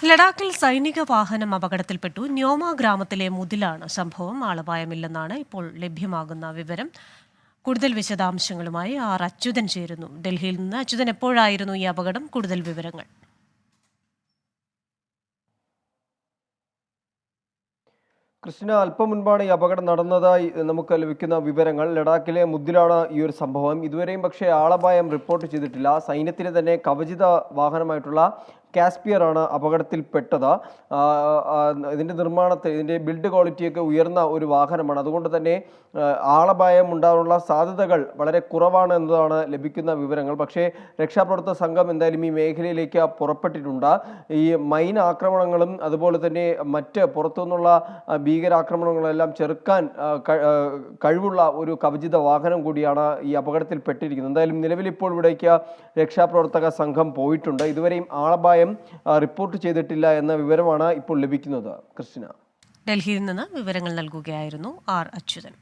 ലഡാക്കിൽ സൈനിക വാഹനം അപകടത്തിൽപ്പെട്ടു. ന്യോമ ഗ്രാമത്തിലെ മുതിലാണ് സംഭവം. ആളപായമില്ലെന്നാണ് ഇപ്പോൾ ലഭ്യമാകുന്ന വിവരം. കൂടുതൽ വിശദാംശങ്ങളുമായി ആർ അച്യുതൻ ചേരുന്നു ഡൽഹിയിൽ നിന്ന്. അച്യുതൻ, എപ്പോഴായിരുന്നു ഈ അപകടം? കൂടുതൽ വിവരങ്ങൾ. കൃഷ്ണ, അല്പം മുൻപാണ് ഈ അപകടം നടന്നതായി നമുക്ക് ലഭിക്കുന്ന വിവരങ്ങൾ. ലഡാക്കിലെ മുദ്ദിലാണ് ഈ ഒരു സംഭവം. ഇതുവരെയും പക്ഷേ ആളപായം റിപ്പോർട്ട് ചെയ്തിട്ടില്ല. സൈന്യത്തിന് തന്നെ കവചിത വാഹനമായിട്ടുള്ള കാസ്പിയർ ആണ് അപകടത്തിൽപ്പെട്ടത്. ഇതിന്റെ ബിൽഡ് ക്വാളിറ്റിയൊക്കെ ഉയർന്ന ഒരു വാഹനമാണ്. അതുകൊണ്ട് തന്നെ ആളപായം ഉണ്ടാകാനുള്ള സാധ്യതകൾ വളരെ കുറവാണ് എന്നതാണ് ലഭിക്കുന്ന വിവരങ്ങൾ. പക്ഷേ രക്ഷാപ്രവർത്തക സംഘം എന്തായാലും ഈ മേഖലയിലേക്ക് പുറപ്പെട്ടിട്ടുണ്ട്. ഈ മൈൻ ആക്രമണങ്ങളും അതുപോലെ തന്നെ മറ്റ് പുറത്തുനിന്നുള്ള ഭീകരാക്രമണങ്ങളെല്ലാം ചെറുക്കാൻ കഴിവുള്ള ഒരു കവചിത വാഹനം കൂടിയാണ് ഈ അപകടത്തിൽപ്പെട്ടിരിക്കുന്നത്. എന്തായാലും നിലവിൽ ഇപ്പോൾ ഇവിടേക്ക് രക്ഷാപ്രവർത്തക സംഘം പോയിട്ടുണ്ട്. ഇതുവരെയും ആളപായം റിപ്പോർട്ട് ചെയ്തിട്ടില്ല എന്ന വിവരമാണ് ഇപ്പോൾ ലഭിക്കുന്നത്. കൃഷ്ണ, ഡൽഹിയിൽ നിന്ന് വിവരങ്ങൾ നൽകുകയായിരുന്നു ആർ അച്യുതൻ.